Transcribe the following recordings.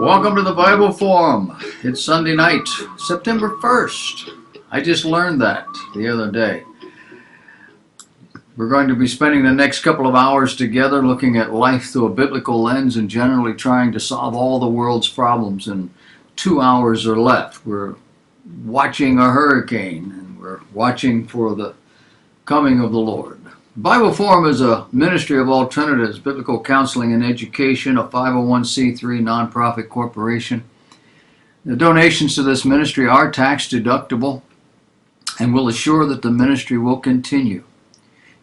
Welcome to the Bible Forum. It's Sunday night, September 1st. I just learned that the other day. We're going to be spending the next couple of hours together looking at life through a biblical lens and generally trying to solve all the world's problems in 2 hours or less. We're watching a hurricane and we're watching for the coming of the Lord. Bible Forum is a ministry of alternatives, biblical counseling and education, a 501c3 nonprofit corporation. The donations to this ministry are tax deductible and will assure that the ministry will continue.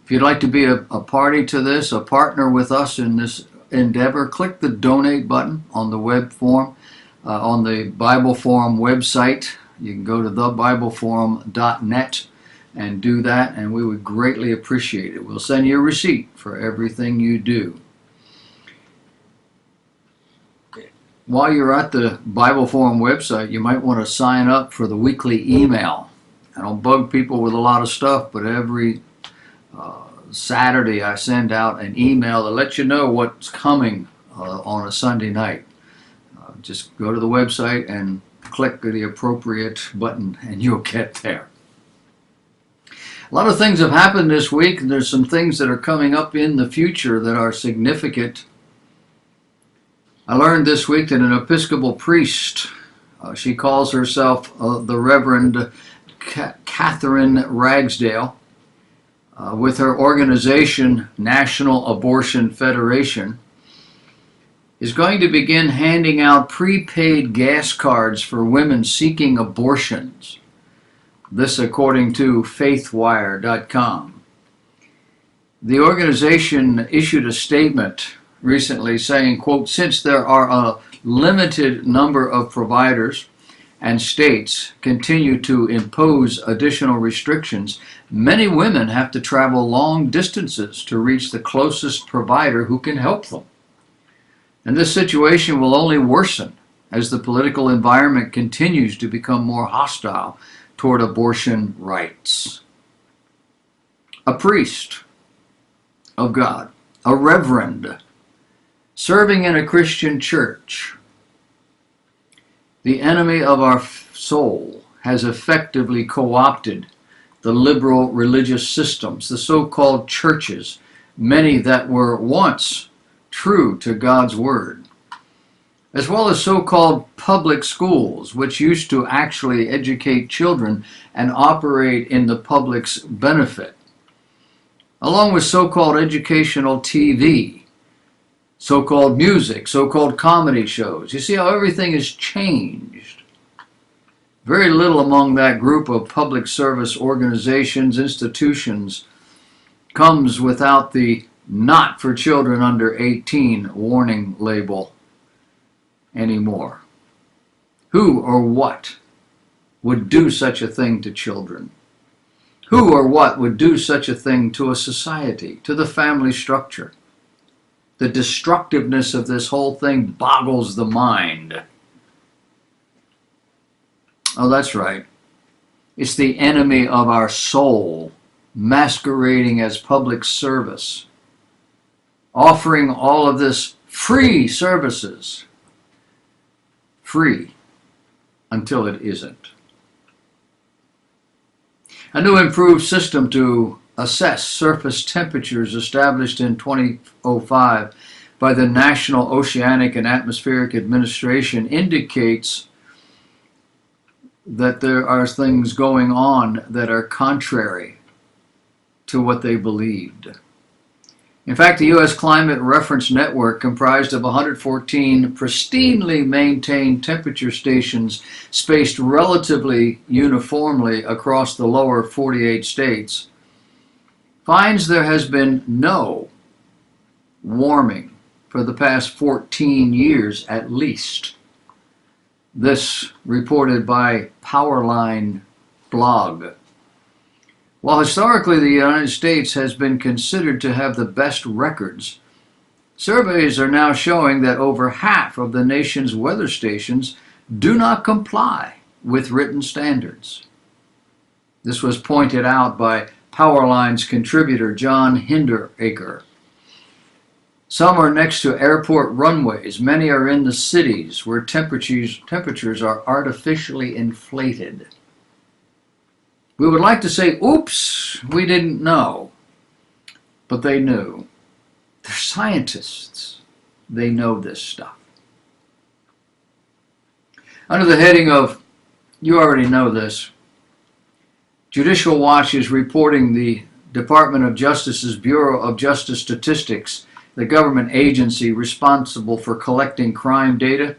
If you'd like to be a party to this, a partner with us in this endeavor, click the donate button on the web form, on the Bible Forum website. You can go to thebibleforum.net and do that, and we would greatly appreciate it. We'll send you a receipt for everything you do. While you're at the Bible Forum website, you might want to sign up for the weekly email. I don't bug people with a lot of stuff, but every Saturday I send out an email to let you know what's coming on a Sunday night. Just go to the website and click the appropriate button and you'll get there. A lot of things have happened this week, and there's some things that are coming up in the future that are significant. I learned this week that an Episcopal priest, she calls herself the Reverend Catherine Ragsdale, with her organization, National Abortion Federation, is going to begin handing out prepaid gas cards for women seeking abortions. This according to faithwire.com. The organization issued a statement recently saying, quote, since there are a limited number of providers and states continue to impose additional restrictions, many women have to travel long distances to reach the closest provider who can help them. And this situation will only worsen as the political environment continues to become more hostile toward abortion rights. A priest of God, a reverend, serving in a Christian church, the enemy of our soul has effectively co-opted the liberal religious systems, the so-called churches, many that were once true to God's word, as well as so-called public schools, which used to actually educate children and operate in the public's benefit, along with so-called educational TV, so-called music, so-called comedy shows. You see how everything has changed. Very little among that group of public service organizations, institutions, comes without the "not for children under 18" warning label anymore. Who or what would do such a thing to children? Who or what would do such a thing to a society, to the family structure? The destructiveness of this whole thing boggles the mind. Oh, that's right. It's the enemy of our soul masquerading as public service, offering all of this free services. Free until it isn't. A new improved system to assess surface temperatures established in 2005 by the National Oceanic and Atmospheric Administration indicates that there are things going on that are contrary to what they believed. In fact, the U.S. Climate Reference Network, comprised of 114 pristinely maintained temperature stations spaced relatively uniformly across the lower 48 states, finds there has been no warming for the past 14 years at least. This reported by Powerline blog. While historically the United States has been considered to have the best records, surveys are now showing that over half of the nation's weather stations do not comply with written standards. This was pointed out by Powerline's contributor John Hinderacre. Some are next to airport runways. Many are in the cities where temperatures are artificially inflated. We would like to say, oops, we didn't know. But they knew. They're scientists. They know this stuff. Under the heading of, you already know this, Judicial Watch is reporting the Department of Justice's Bureau of Justice Statistics, the government agency responsible for collecting crime data.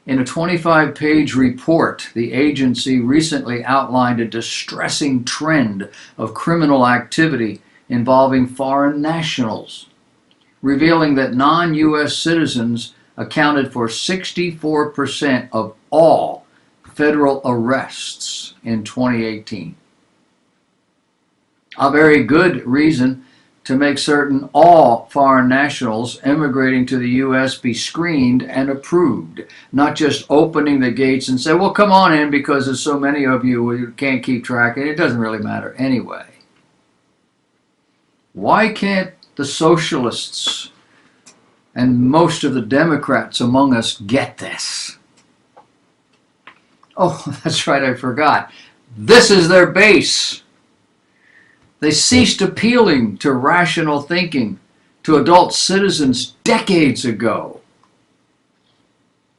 In a 25-page report, the agency recently outlined a distressing trend of criminal activity involving foreign nationals, revealing that non-U.S. citizens accounted for 64% of all federal arrests in 2018. A very good reason to make certain all foreign nationals immigrating to the U.S. be screened and approved, not just opening the gates and say, well, come on in because there's so many of you, we can't keep track, and it doesn't really matter anyway. Why can't the socialists and most of the Democrats among us get this? Oh, that's right, I forgot. This is their base. They ceased appealing to rational thinking to adult citizens decades ago.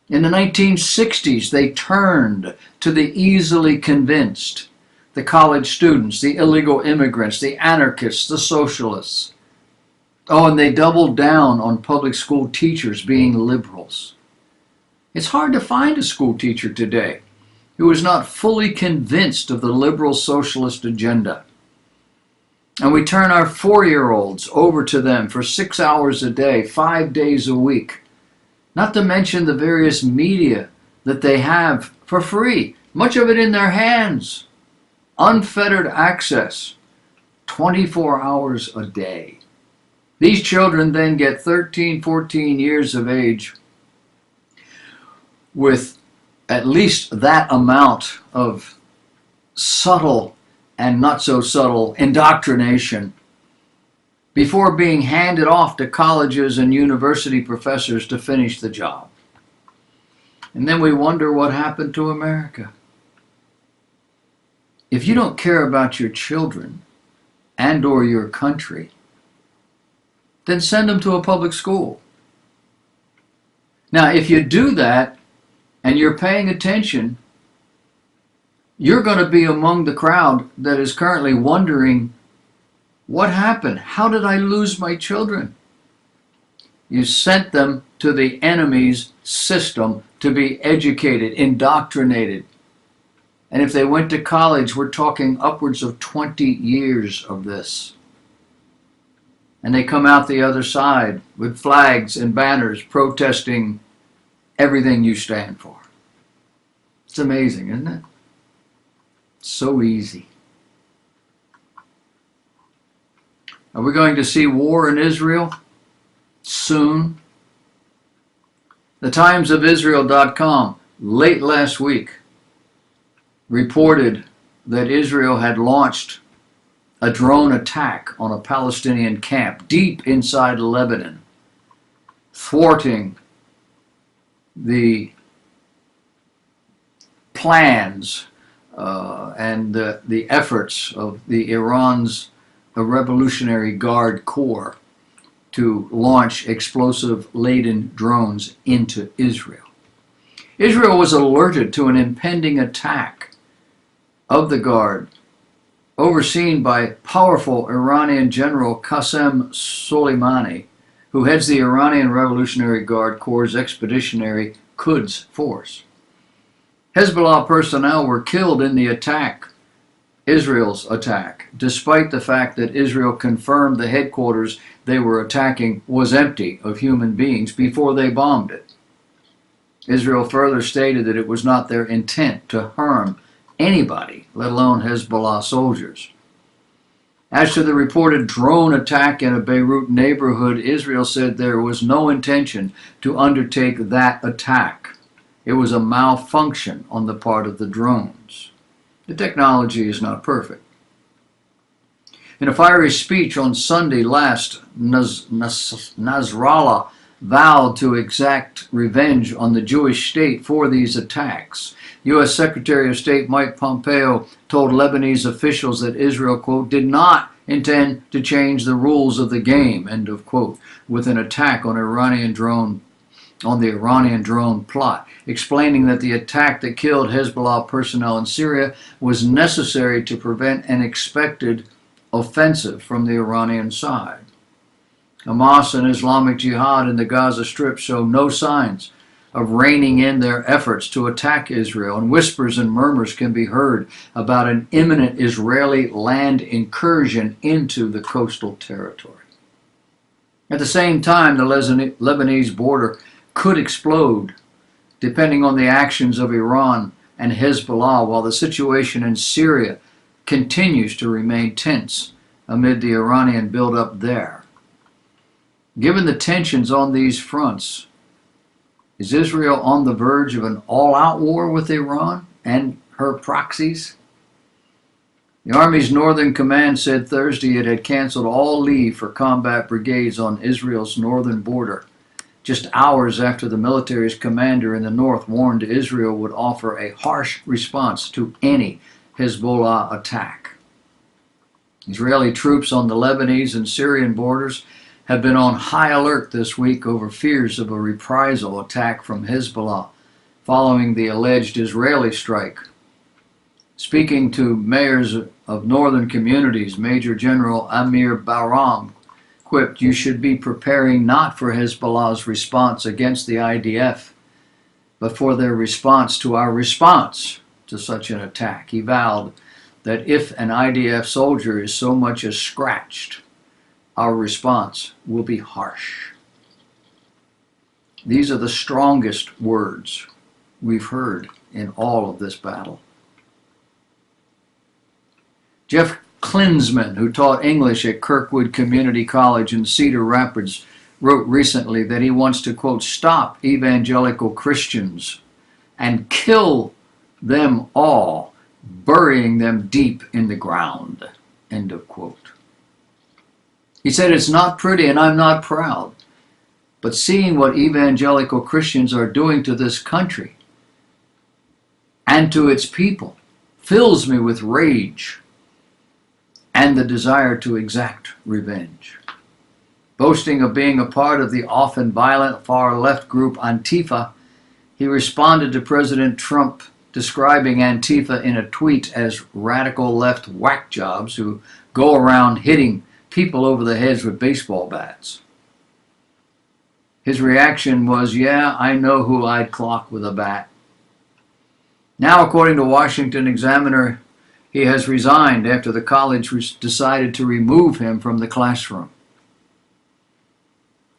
In the 1960s, they turned to the easily convinced, the college students, the illegal immigrants, the anarchists, the socialists. Oh, and they doubled down on public school teachers being liberals. It's hard to find a school teacher today who is not fully convinced of the liberal socialist agenda. And we turn our 4-year-olds over to them for 6 hours a day, 5 days a week. Not to mention the various media that they have for free, much of it in their hands. Unfettered access, 24 hours a day. These children then get 13, 14 years of age with at least that amount of subtle and not so subtle indoctrination before being handed off to colleges and university professors to finish the job. And then we wonder what happened to America. If you don't care about your children and or your country, then send them to a public school. Now, if you do that and you're paying attention, you're going to be among the crowd that is currently wondering, what happened? How did I lose my children? You sent them to the enemy's system to be educated, indoctrinated. And if they went to college, we're talking upwards of 20 years of this. And they come out the other side with flags and banners protesting everything you stand for. It's amazing, isn't it? So easy. Are we going to see war in Israel soon? The timesofisrael.com late last week reported that Israel had launched a drone attack on a Palestinian camp deep inside Lebanon, thwarting the plans and the efforts of the Iran's Revolutionary Guard Corps to launch explosive-laden drones into Israel. Israel was alerted to an impending attack of the Guard, overseen by powerful Iranian General Qasem Soleimani, who heads the Iranian Revolutionary Guard Corps' Expeditionary Quds Force. Hezbollah personnel were killed in the attack, Israel's attack, despite the fact that Israel confirmed the headquarters they were attacking was empty of human beings before they bombed it. Israel further stated that it was not their intent to harm anybody, let alone Hezbollah soldiers. As to the reported drone attack in a Beirut neighborhood, Israel said there was no intention to undertake that attack. It was a malfunction on the part of the drones. The technology is not perfect. In a fiery speech on Sunday last, Nasrallah vowed to exact revenge on the Jewish state for these attacks. U.S. Secretary of State Mike Pompeo told Lebanese officials that Israel, quote, did not intend to change the rules of the game, end of quote, with an attack on the Iranian drone plot, explaining that the attack that killed Hezbollah personnel in Syria was necessary to prevent an expected offensive from the Iranian side. Hamas and Islamic Jihad in the Gaza Strip show no signs of reining in their efforts to attack Israel, and whispers and murmurs can be heard about an imminent Israeli land incursion into the coastal territory. At the same time, the Lebanese border could explode, depending on the actions of Iran and Hezbollah, while the situation in Syria continues to remain tense amid the Iranian buildup there. Given the tensions on these fronts, is Israel on the verge of an all-out war with Iran and her proxies? The Army's Northern Command said Thursday it had canceled all leave for combat brigades on Israel's northern border, just hours after the military's commander in the north warned Israel would offer a harsh response to any Hezbollah attack. Israeli troops on the Lebanese and Syrian borders have been on high alert this week over fears of a reprisal attack from Hezbollah following the alleged Israeli strike. Speaking to mayors of northern communities, Major General Amir Bahram quipped, "You should be preparing not for Hezbollah's response against the IDF, but for their response to our response to such an attack." He vowed that if an IDF soldier is so much as scratched, our response will be harsh. These are the strongest words we've heard in all of this battle. Jeff Klinsman, who taught English at Kirkwood Community College in Cedar Rapids, wrote recently that he wants to, quote, stop evangelical Christians and kill them all, burying them deep in the ground, end of quote. He said, "It's not pretty and I'm not proud, but seeing what evangelical Christians are doing to this country and to its people fills me with rage and the desire to exact revenge." Boasting of being a part of the often violent far-left group Antifa, he responded to President Trump describing Antifa in a tweet as radical left whack jobs who go around hitting people over the heads with baseball bats. His reaction was, "Yeah, I know who I'd clock with a bat." Now, according to Washington Examiner, he has resigned after the college decided to remove him from the classroom.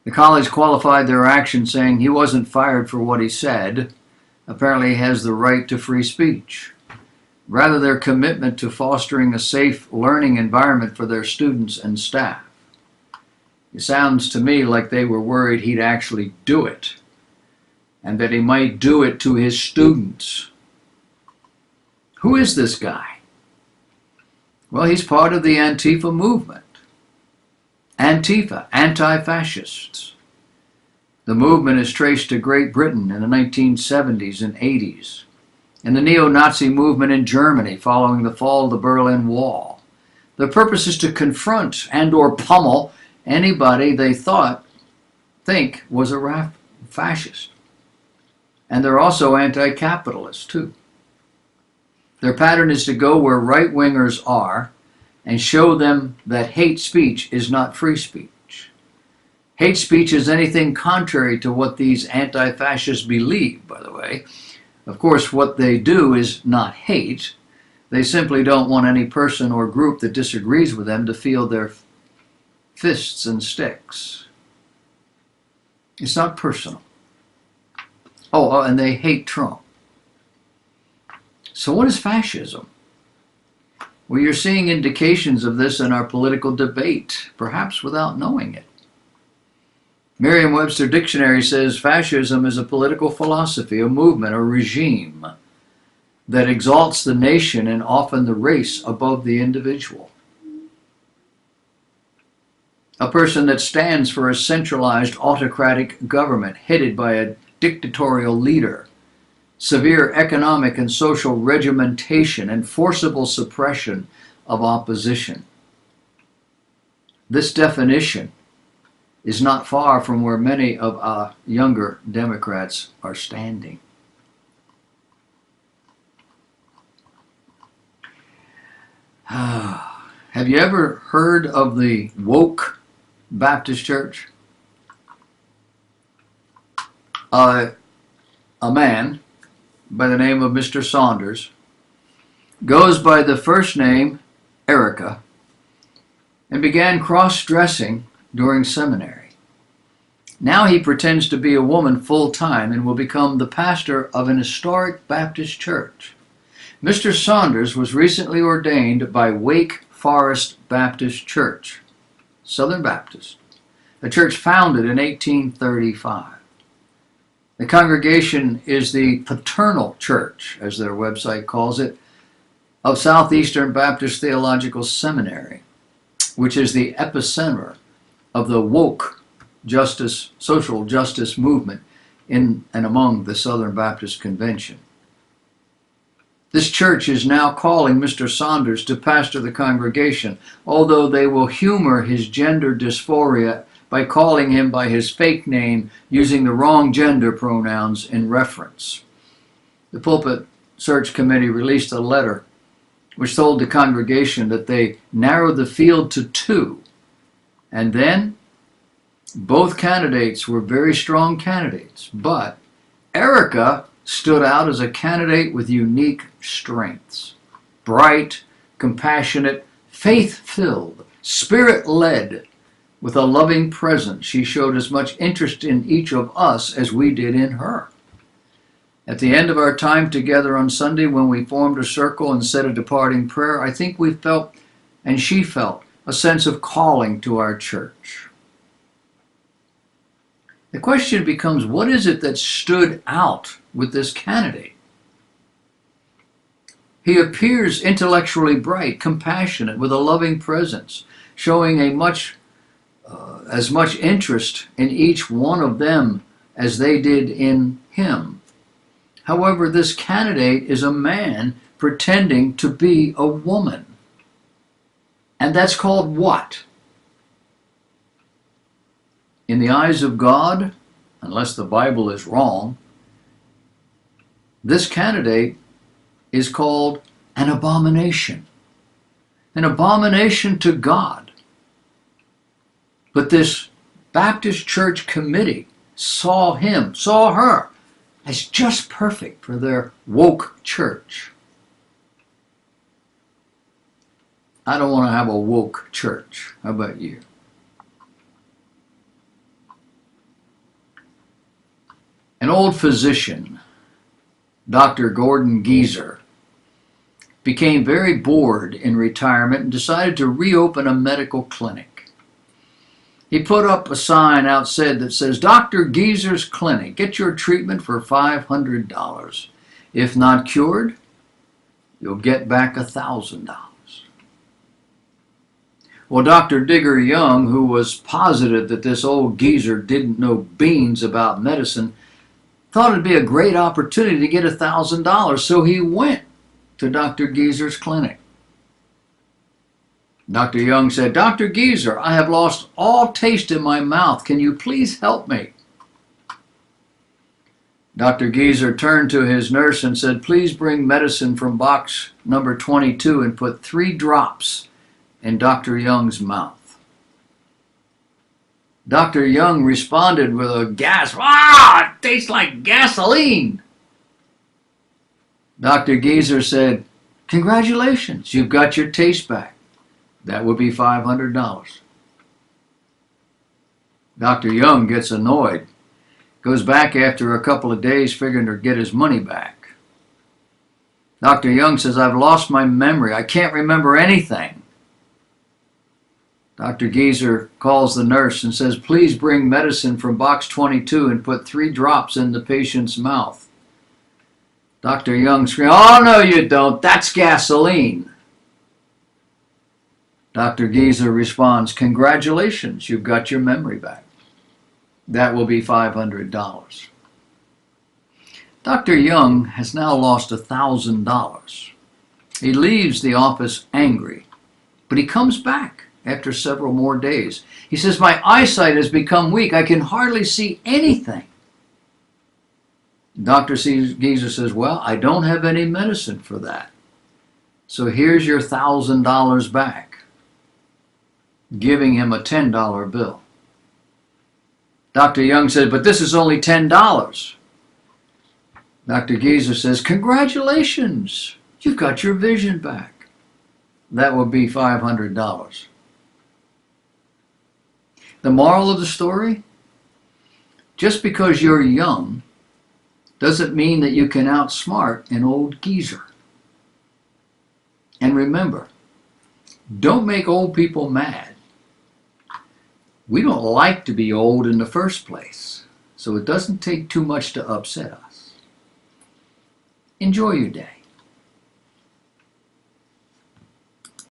The college qualified their action, saying he wasn't fired for what he said. Apparently he has the right to free speech. Rather, their commitment to fostering a safe learning environment for their students and staff. It sounds to me like they were worried he'd actually do it, and that he might do it to his students. Who is this guy? Well, he's part of the Antifa movement. Antifa, anti-fascists. The movement is traced to Great Britain in the 1970s and 80s, and the neo-Nazi movement in Germany following the fall of the Berlin Wall. The purpose is to confront and or pummel anybody they think was a fascist. And they're also anti-capitalist too. Their pattern is to go where right-wingers are and show them that hate speech is not free speech. Hate speech is anything contrary to what these anti-fascists believe, by the way. Of course, what they do is not hate. They simply don't want any person or group that disagrees with them to feel their fists and sticks. It's not personal. Oh, and they hate Trump. So what is fascism? Well, you're seeing indications of this in our political debate, perhaps without knowing it. Merriam-Webster Dictionary says fascism is a political philosophy, a movement, a regime that exalts the nation and often the race above the individual. a person that stands for a centralized autocratic government headed by a dictatorial leader, severe economic and social regimentation, and forcible suppression of opposition. This definition is not far from where many of our younger Democrats are standing. Have you ever heard of the woke Baptist Church? A man by the name of Mr. Saunders goes by the first name Erica and began cross-dressing during seminary. Now he pretends to be a woman full-time and will become the pastor of an historic Baptist church. Mr. Saunders was recently ordained by Wake Forest Baptist Church, Southern Baptist, a church founded in 1835. The congregation is the paternal church, as their website calls it, of Southeastern Baptist Theological Seminary, which is the epicenter of the woke social justice movement in and among the Southern Baptist Convention. This church is now calling Mr. Saunders to pastor the congregation, although they will humor his gender dysphoria by calling him by his fake name using the wrong gender pronouns in reference. The Pulpit Search Committee released a letter which told the congregation that they narrowed the field to 2, and then both candidates were very strong candidates, but Erica stood out as a candidate with unique strengths. Bright, compassionate, faith-filled, spirit-led, with a loving presence, she showed as much interest in each of us as we did in her. At the end of our time together on Sunday, when we formed a circle and said a departing prayer, I think we felt, and she felt, a sense of calling to our church. The question becomes, what is it that stood out with this candidate? He appears intellectually bright, compassionate, with a loving presence, showing as much interest in each one of them as they did in him. However, this candidate is a man pretending to be a woman. And that's called what? In the eyes of God, unless the Bible is wrong, this candidate is called an abomination. An abomination to God. But this Baptist Church committee saw her, as just perfect for their woke church. I don't want to have a woke church. How about you? An old physician, Dr. Gordon Geezer, became very bored in retirement and decided to reopen a medical clinic. He put up a sign outside that says, Dr. Geezer's Clinic, get your treatment for $500. If not cured, you'll get back $1,000. Well, Dr. Digger Young, who was positive that this old geezer didn't know beans about medicine, thought it'd be a great opportunity to get $1,000, so he went to Dr. Geezer's clinic. Dr. Young said, Dr. Geezer, I have lost all taste in my mouth. Can you please help me? Dr. Geezer turned to his nurse and said, please bring medicine from box number 22 and put 3 drops in Dr. Young's mouth. Dr. Young responded with a gasp, it tastes like gasoline. Dr. Geezer said, congratulations, you've got your taste back. That would be $500. Dr. Young gets annoyed, goes back after a couple of days figuring to get his money back. Dr. Young says, I've lost my memory. I can't remember anything. Dr. Geezer calls the nurse and says, please bring medicine from box 22 and put 3 drops in the patient's mouth. Dr. Young screamed, oh, no, you don't. That's gasoline. Dr. Geezer responds, "Congratulations, you've got your memory back. That will be $500. Dr. Young has now lost $1,000. He leaves the office angry, but he comes back after several more days. He says, "My eyesight has become weak. I can hardly see anything." Dr. Geezer says, "Well, I don't have any medicine for that. So here's your $1,000 back," giving him a $10 bill. Dr. Young said, "But this is only $10. Dr. Geezer says, "Congratulations, you've got your vision back. That will be $500. The moral of the story? Just because you're young doesn't mean that you can outsmart an old geezer. And remember, don't make old people mad. We don't like to be old in the first place, so it doesn't take too much to upset us. Enjoy your day.